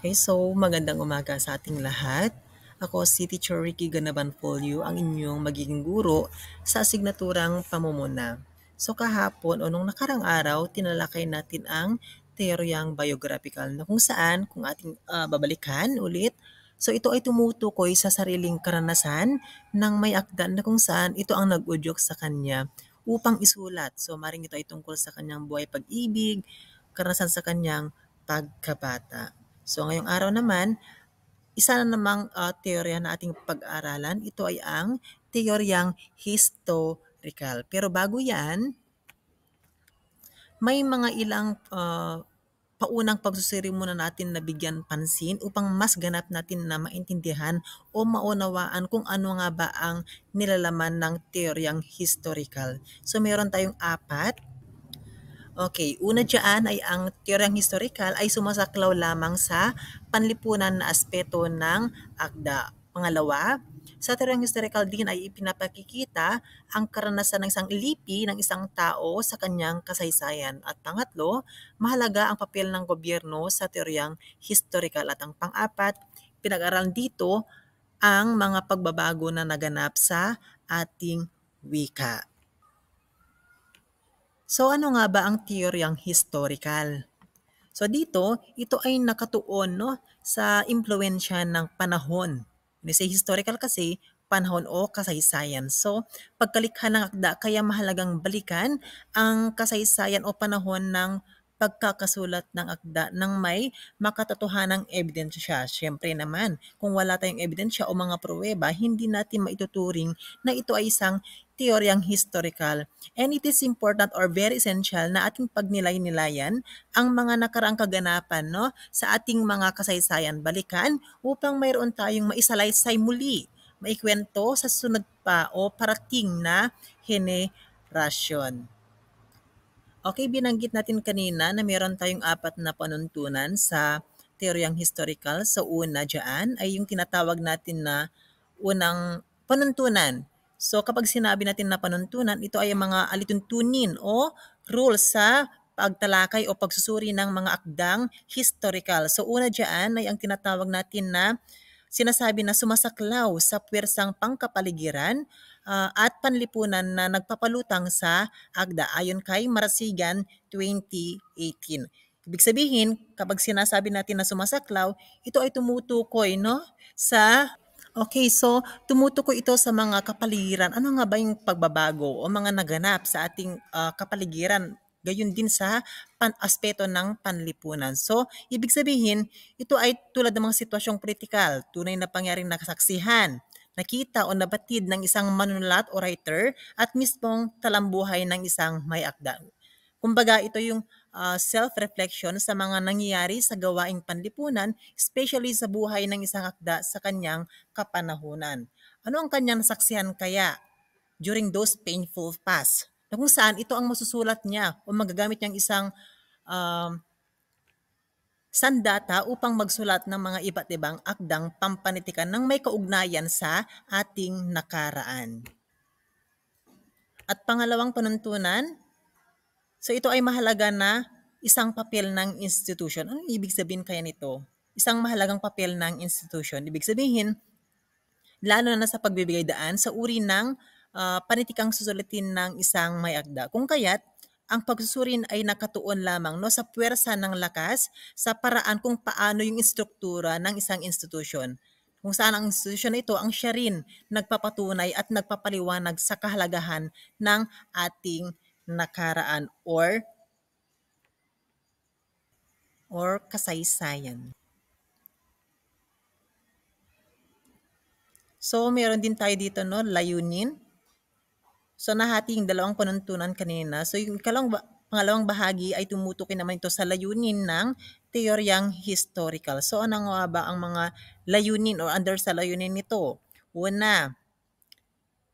Okay, so magandang umaga sa ating lahat. Ako si Teacher Ricky Ganabanfolio, ang inyong magiging guro sa asignaturang pamumuna. So kahapon o nung nakarang araw, tinalakay natin ang teoryang biographical na kung saan, kung ating babalikan ulit, so ito ay tumutukoy sa sariling karanasan ng may akda na kung saan ito ang nag-udyok sa kanya upang isulat. So maring ito ay tungkol sa kanyang buhay pag-ibig, karanasan sa kanyang pagkabata. So ngayong araw naman, isa na namang teorya na ating pag-aralan, ito ay ang teoryang historical. Pero bago yan, may mga ilang paunang pagsusuri muna natin na bigyan pansin upang mas ganap natin na maintindihan o maunawaan kung ano nga ba ang nilalaman ng teoryang historical. So meron tayong apat. Okay, una dyan ay ang teoryang historikal ay sumasaklaw lamang sa panlipunan na aspeto ng akda. Pangalawa, sa teoryang historikal din ay ipinapakikita ang karanasan ng isang lipi ng isang tao sa kanyang kasaysayan. At pangatlo, mahalaga ang papel ng gobyerno sa teoryang historikal. At ang pang-apat, pinag-aralan dito ang mga pagbabago na naganap sa ating wika. So ano nga ba ang teoryang historical? So dito, ito ay nakatuon no, sa impluensya ng panahon. When you say historical kasi, panahon o kasaysayan. So, pagkalikha ng akda, kaya mahalagang balikan ang kasaysayan o panahon ng pagkakasulat ng akda ng may makatotohanang ebidensya. Siyempre naman, kung wala tayong ebidensya o mga pruweba, hindi natin maituturing na ito ay isang teoryang historical. And it is important or very essential na ating pagnilay-nilayan ang mga nakaraang kaganapan no, sa ating mga kasaysayan balikan upang mayroon tayong maisalaysay muli, maikwento sa sunod pa o parating na henerasyon. Okay, binanggit natin kanina na meron tayong apat na panuntunan sa teoryang historical. Sa una dyan ay yung tinatawag natin na unang panuntunan. So kapag sinabi natin na panuntunan, ito ay mga alituntunin o rules sa pagtalakay o pagsusuri ng mga akdang historical. So una dyan ay ang tinatawag natin na sinasabi na sumasaklaw sa puwersang pangkapaligiran at panlipunan na nagpapalutang sa AGDA ayon kay Marasigan 2018. Ibig sabihin, kapag sinasabi natin na sumasaklaw, ito ay tumutukoy no, sa Okay, so tumutukoy ito sa mga kapaligiran. Ano nga ba yung pagbabago o mga naganap sa ating kapaligiran? Gayon din sa aspeto ng panlipunan. So, ibig sabihin, ito ay tulad ng mga sitwasyong politikal, tunay na pangyaring nakasaksihan, nakita o nabatid ng isang manunulat o writer at mismong talambuhay ng isang may akda. Kumbaga, ito yung self-reflection sa mga nangyayari sa gawaing panlipunan, especially sa buhay ng isang akda sa kanyang kapanahunan. Ano ang kanyang nasaksihan kaya during those painful past? Na kung saan ito ang masusulat niya o magagamit niyang isang um, sandata upang magsulat ng mga iba't ibang akdang pampanitikan ng may kaugnayan sa ating nakaraan. At pangalawang panuntunan, so ito ay mahalaga na isang papel ng institution. Ano ibig sabihin kaya nito? Isang mahalagang papel ng institution. Ibig sabihin, lalo na sa pagbibigay daan sa uri ng panitikang susulitin ng isang may akda. Kung kaya't, ang pagsusurin ay nakatuon lamang no, sa puwersa ng lakas sa paraan kung paano yung istruktura ng isang institusyon. Kung saan ang institusyon na ito ang siya rin nagpapatunay at nagpapaliwanag sa kahalagahan ng ating nakaraan or kasaysayan. So, meron din tayo dito, no, layunin. So, nahati yung dalawang panuntunan kanina. So, yung pangalawang bahagi ay tumutukoy naman ito sa layunin ng teoryang historical. So, ano nga ba ang mga layunin or under sa layunin nito? Una,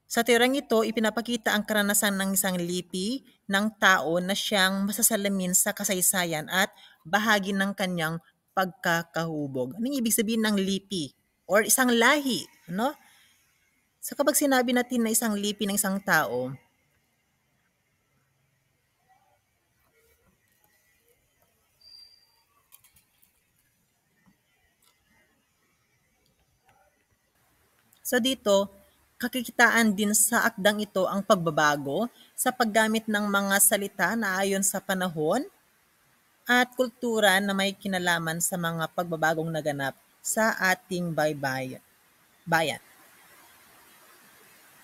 sa teoryang ito, ipinapakita ang karanasan ng isang lipi ng tao na siyang masasalamin sa kasaysayan at bahagi ng kanyang pagkakahubog. Anong ibig sabihin ng lipi? Or isang lahi, no? So kapag sinabi natin na isang lipi ng isang tao, So dito, kakikitaan din sa akdang ito ang pagbabago sa paggamit ng mga salita na ayon sa panahon at kultura na may kinalaman sa mga pagbabagong naganap sa ating bayan.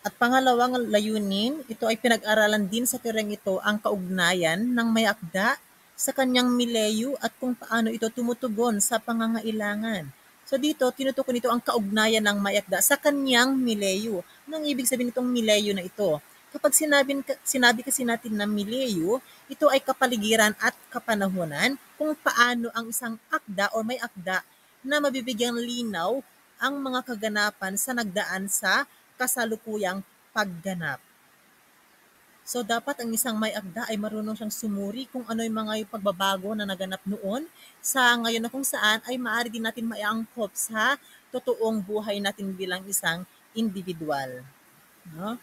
At pangalawang layunin, ito ay pinag-aralan din sa teoryang ito ang kaugnayan ng may akda sa kanyang mileyo at kung paano ito tumutugon sa pangangailangan. So dito, tinutukoy nito ang kaugnayan ng may akda sa kanyang mileyo. Anong ibig sabihin nitong mileyo na ito? Kapag sinabi kasi natin na mileyo, ito ay kapaligiran at kapanahunan kung paano ang isang akda o may akda na mabibigyang linaw ang mga kaganapan sa nagdaan sa kasalukuyang pagganap. So dapat ang isang may akda ay marunong siyang sumuri kung ano yung mga yung pagbabago na naganap noon sa ngayon na kung saan ay maaari din natin maiangkop sa totoong buhay natin bilang isang individual. No?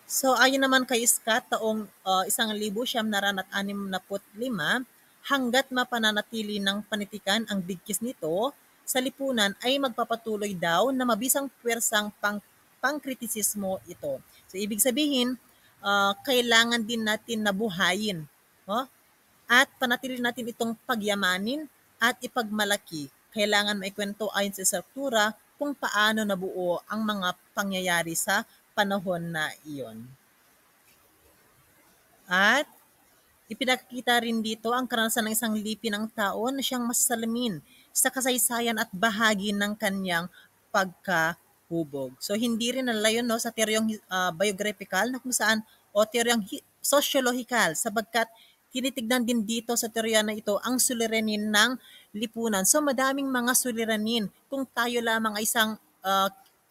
So ayon naman kay Scott, taong 1965, hanggat mapananatili ng panitikan ang bigkis nito sa lipunan ay magpapatuloy daw na mabisang puwersang pangkritisismo ito. So ibig sabihin, kailangan din natin na buhayin, no? At panatilihin natin itong pagyamanin at ipagmalaki. Kailangan maikwento ayon sa struktura kung paano nabuo ang mga pangyayari sa panahon na iyon. At ipinakikita rin dito ang karanasan ng isang lipi ng tao na siyang masalamin sa kasaysayan at bahagi ng kanyang pagkahubog. So hindi rin nalayon no, sa teoryang biographical na kung saan o teoryang sociological sapagkat tinitignan din dito sa teorya na ito ang suliranin ng lipunan. So madaming mga suliranin kung tayo lamang ay isang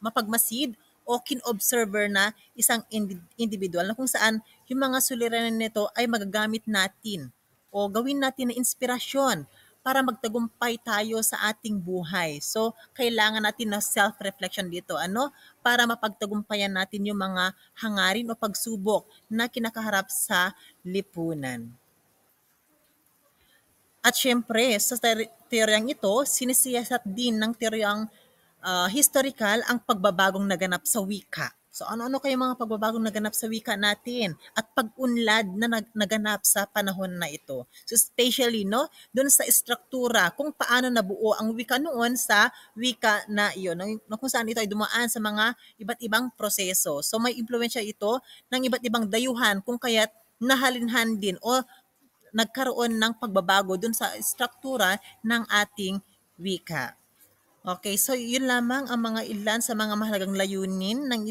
mapagmasid o kin-observer na isang individual na kung saan yung mga suliranin nito ay magagamit natin o gawin natin na inspirasyon para magtagumpay tayo sa ating buhay. So, kailangan natin na self-reflection dito. Ano? Para mapagtagumpayan natin yung mga hangarin o pagsubok na kinakaharap sa lipunan. At syempre, sa teoryang ito, sinisiyasat din ng teoryang historical ang pagbabagong naganap sa wika. So ano-ano kayo mga pagbabagong naganap sa wika natin at pag-unlad na naganap sa panahon na ito. So especially no, doon sa struktura kung paano nabuo ang wika noon sa wika na iyon. Kung saan ito ay dumaan sa mga iba't ibang proseso. So may impluwensya ito ng iba't ibang dayuhan kung kaya't nahalinhan din o nagkaroon ng pagbabago dun sa struktura ng ating wika. Okay, so yun lamang ang mga ilan sa mga mahalagang layunin ng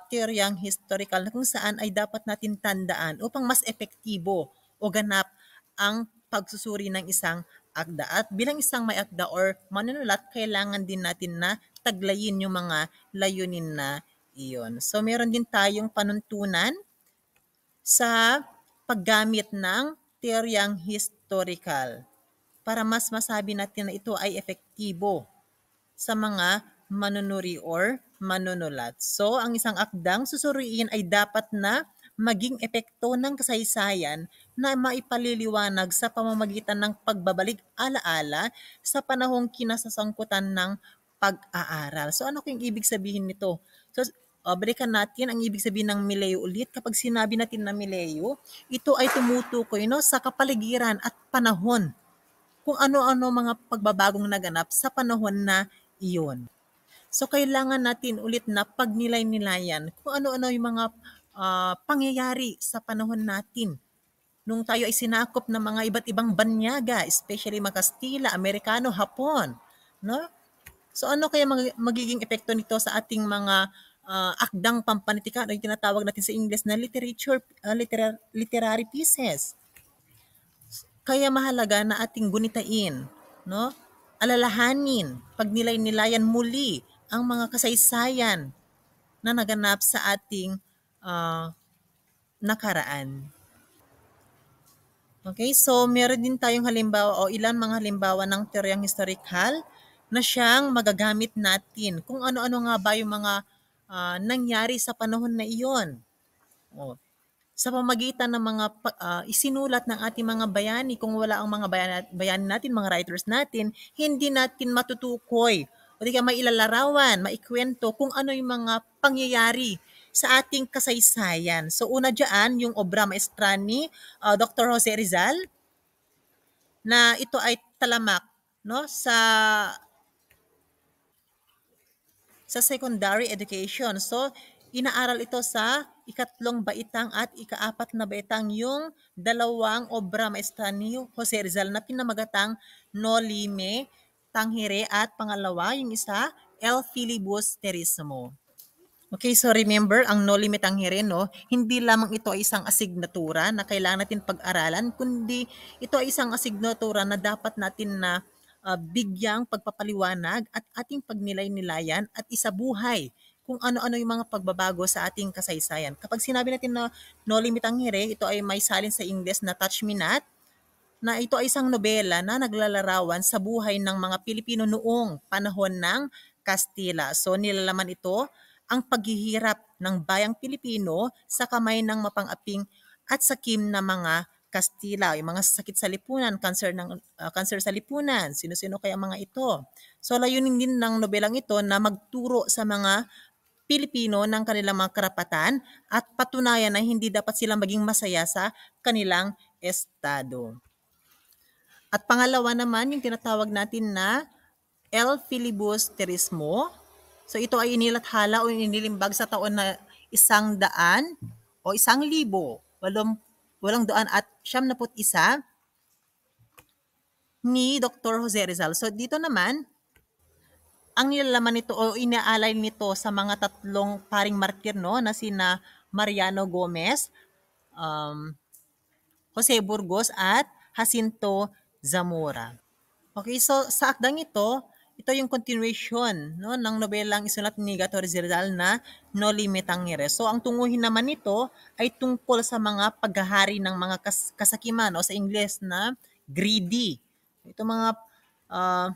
teoryang historical na kung saan ay dapat natin tandaan upang mas epektibo o ganap ang pagsusuri ng isang akda. At bilang isang may akda or manunulat, kailangan din natin na taglayin yung mga layunin na iyon. So meron din tayong panuntunan sa paggamit ng teoryang historical para mas masabi natin na ito ay epektibo sa mga manunuri or manunulat. So, ang isang akdang susuriin ay dapat na maging epekto ng kasaysayan na maipaliliwanag sa pamamagitan ng pagbabalik alaala sa panahong kinasasangkutan ng pag-aaral. So, ano kung ibig sabihin nito? So, balikan natin ang ibig sabihin ng mileo ulit. Kapag sinabi natin na mileo, ito ay tumutukoy no, sa kapaligiran at panahon kung ano-ano mga pagbabagong naganap sa panahon na iyon. So, kailangan natin ulit na pagnilay-nilayan kung ano-ano yung mga pangyayari sa panahon natin. Nung tayo ay sinakop ng mga iba't ibang banyaga, especially mga Kastila, Amerikano, Hapon. No? So, ano kaya magiging epekto nito sa ating mga akdang pampanitikan o yung tinatawag natin sa English na literary pieces? Kaya mahalaga na ating gunitain, no? Alalahanin, pagnilay-nilayan muli ang mga kasaysayan na naganap sa ating nakaraan. Okay, so meron din tayong halimbawa o ilan mga halimbawa ng teoryang historical na siyang magagamit natin kung ano-ano nga ba yung mga nangyari sa panahon na iyon. O, sa pamagitan ng mga isinulat ng ating mga bayani, kung wala ang mga bayani natin, mga writers natin, hindi natin matutukoy o o di kaya mailalarawan, maikwento kung ano yung mga pangyayari sa ating kasaysayan. So una diyan yung obra maestra ni Dr. Jose Rizal na ito ay talamak no sa secondary education. So inaaral ito sa ikatlong baitang at ikaapat na baitang yung dalawang obra maestra ni Jose Rizal na pinamagatang Noli Me Tangere at pangalawa yung isa El Filibusterismo. Okay, so remember, ang No Limit ang Hireno, hindi lamang ito ay isang asignatura na kailangan natin pag-aralan, kundi ito ay isang asignatura na dapat natin na bigyang pagpapaliwanag at ating pagnilay-nilayan at isabuhay kung ano-ano yung mga pagbabago sa ating kasaysayan. Kapag sinabi natin na No Limit ang Hire, ito ay may salin sa Ingles na Touch Me Not, na ito ay isang nobela na naglalarawan sa buhay ng mga Pilipino noong panahon ng Kastila. So nilalaman ito ang paghihirap ng bayang Pilipino sa kamay ng mapang-aping at sakim na mga Kastila, yung mga sakit sa lipunan, kanser sa lipunan, sino-sino kaya mga ito. So layunin din ng nobelang ito na magturo sa mga Pilipino ng kanilang mga karapatan at patunayan na hindi dapat silang maging masaya sa kanilang estado. At pangalawa naman, yung tinatawag natin na El Filibusterismo. So ito ay inilathala o inilimbag sa taon na 100 o 1,000, walang daan at 71 ni Dr. Jose Rizal. So dito naman, ang nilalaman nito o inaalay nito sa mga tatlong paring martir no, na sina Mariano Gomez, um, Jose Burgos at Jacinto Zamora. Okay, so sa akdang ito yung continuation no, ng nobelang isulat ni Gato Rizal na No Limit Tangere. So ang tunguhin naman nito ay tungkol sa mga paghahari ng mga kasakiman o sa Ingles na greedy. Ito mga uh,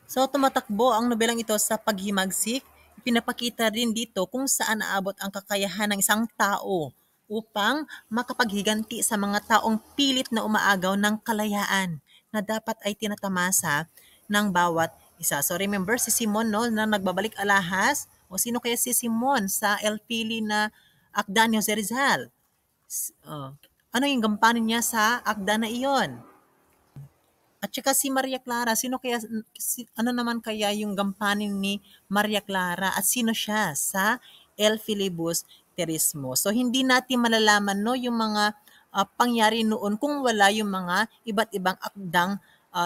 So tumatakbo ang nobelang ito sa paghimagsik. Pinapakita rin dito kung saan naabot ang kakayahan ng isang tao upang makapaghiganti sa mga taong pilit na umaagaw ng kalayaan na dapat ay tinatamasa ng bawat isa. So remember si Simon no, na nagbabalik alahas o sino kaya si Simon sa El Pili na akda ni Jose Rizal? Ano yung gampanin niya sa akda na iyon? At saka si Maria Clara, ano naman kaya yung gampanin ni Maria Clara at sino siya sa El Filibusterismo? So hindi natin malalaman no yung mga pangyari noon kung wala yung mga iba't ibang akdang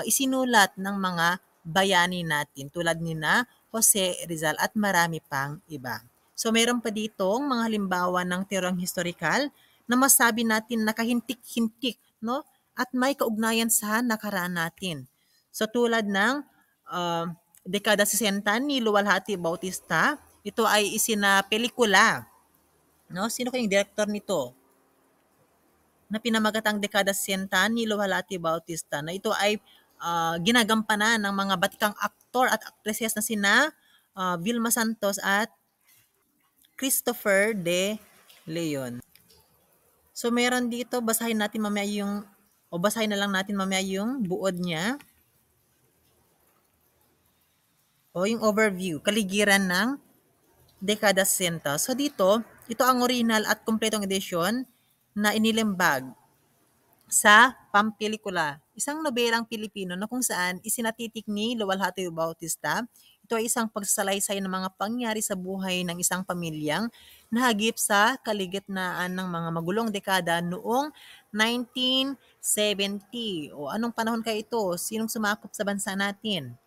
isinulat ng mga bayani natin tulad ni na Jose Rizal at marami pang iba. So mayroon pa ditong mga halimbawa ng teoryang historikal na masabi natin nakahintik-hintik no at may kaugnayan sa nakaraan natin. So tulad ng dekada 60 ni Luwalhati Bautista, ito ay isinapelikula. No? Sino kayong director nito? Na pinamagatang dekada 60 ni Luwalhati Bautista na ito ay ginagampanan ng mga batikang aktor at aktreses na sina Vilma Santos at Christopher De Leon. So meron dito, basahin natin mamaya yung basahin na lang natin mamaya yung buod niya. O yung overview, kaligiran ng dekada 60. So dito, ito ang original at kumpletong edisyon na inilimbag sa Pampelikula, isang nobelang Pilipino na kung saan isinatitik ni Luwalhati Bautista. Ito ay isang pagsasalaysay ng mga pangyari sa buhay ng isang pamilyang nahagip sa kaligitnaan ng mga magulong dekada noong 1970. O anong panahon kaya ito? Sinong sumakop sa bansa natin?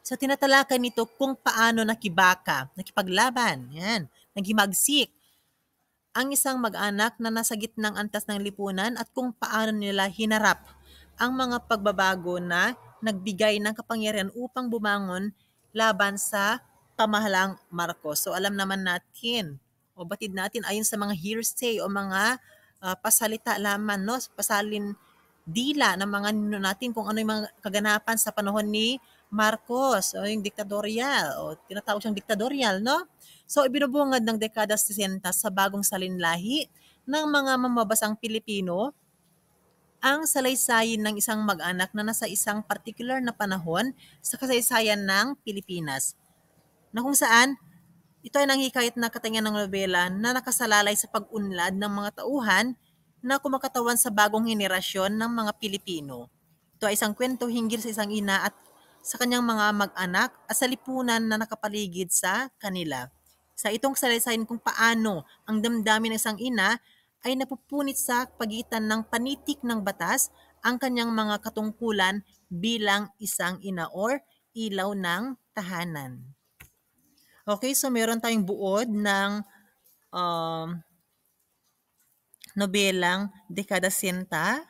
So tinatalakay nito kung paano nakipaglaban, yan, naghimagsik ang isang mag-anak na nasa gitnang antas ng lipunan at kung paano nila hinarap ang mga pagbabago na nagbigay ng kapangyarihan upang bumangon laban sa pamahalang Marcos. So alam naman natin o batid natin ayon sa mga hearsay o mga pasalita lamang, no? Pasalin dila ng mga nino natin kung ano yung mga kaganapan sa panahon ni Marcos o yung diktadoryal o tinatawag siyang diktadoryal, no? So ibinubungad ng dekada 60 sa bagong salinlahi ng mga mamabasang Pilipino ang salaysayin ng isang mag-anak na nasa isang particular na panahon sa kasaysayan ng Pilipinas, na kung saan ito ay nanghikayat na katangian ng nobela na nakasalalay sa pag-unlad ng mga tauhan na kumakatawan sa bagong henerasyon ng mga Pilipino. Ito ay isang kwento hinggil sa isang ina at sa kanyang mga mag-anak at sa lipunan na nakapaligid sa kanila. Sa itong salaysayan kung paano ang damdamin ng isang ina ay napupunit sa pagitan ng panitik ng batas ang kanyang mga katungkulan bilang isang ina or ilaw ng tahanan. Okay, so meron tayong buod ng um, nobelang Dekada Sinta.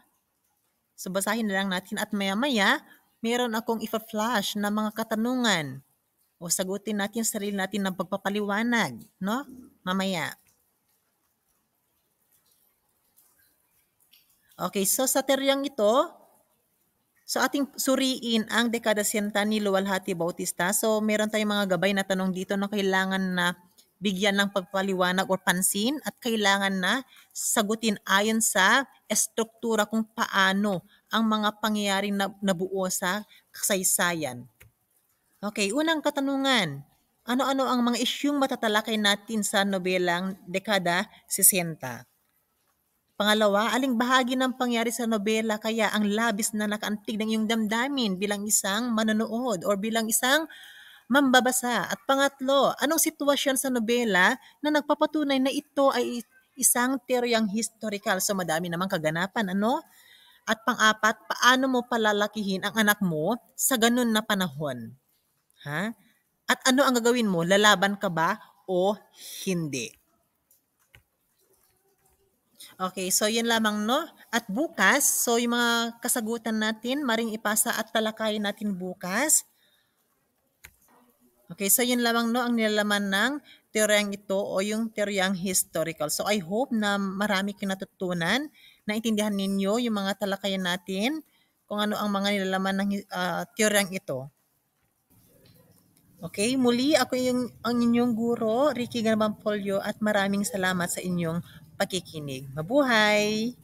So basahin na lang natin at maya-maya, meron akong ipa-flash na mga katanungan o sagutin natin sarili natin ng pagpapaliwanag, no? Mamaya. Okay, so sa teryang ito, so ating suriin ang Dekada Sinta ni Luwalhati Bautista. So meron tayong mga gabay na tanong dito na kailangan na bigyan ng pagpaliwanag o pansin at kailangan na sagutin ayon sa estruktura kung paano ang mga pangyayaring nabuo sa kasaysayan. Okay, unang katanungan. Ano-ano ang mga isyung matatalakay natin sa nobelang Dekada 60? Pangalawa, aling bahagi ng pangyari sa nobela kaya ang labis na nakaantig ng iyong damdamin bilang isang manonood or bilang isang mambabasa? At pangatlo, anong sitwasyon sa nobela na nagpapatunay na ito ay isang teoryang historical? So madami namang kaganapan, ano? At pang-apat, paano mo palalakihin ang anak mo sa ganun na panahon? Ha? At ano ang gagawin mo? Lalaban ka ba o hindi? Okay, so yun lamang, no? At bukas, so yung mga kasagutan natin, maring ipasa at talakayin natin bukas. Okay, so yun lamang, no, ang nilalaman ng teoryang ito o yung teoryang historical. So I hope na marami kayong natutunan, naintindihan ninyo yung mga talakayan natin, kung ano ang mga nilalaman ng teoryang ito. Okay, muli ako ang inyong guro, Ricky Garbampolyo, at maraming salamat sa inyong pakikinig. Mabuhay!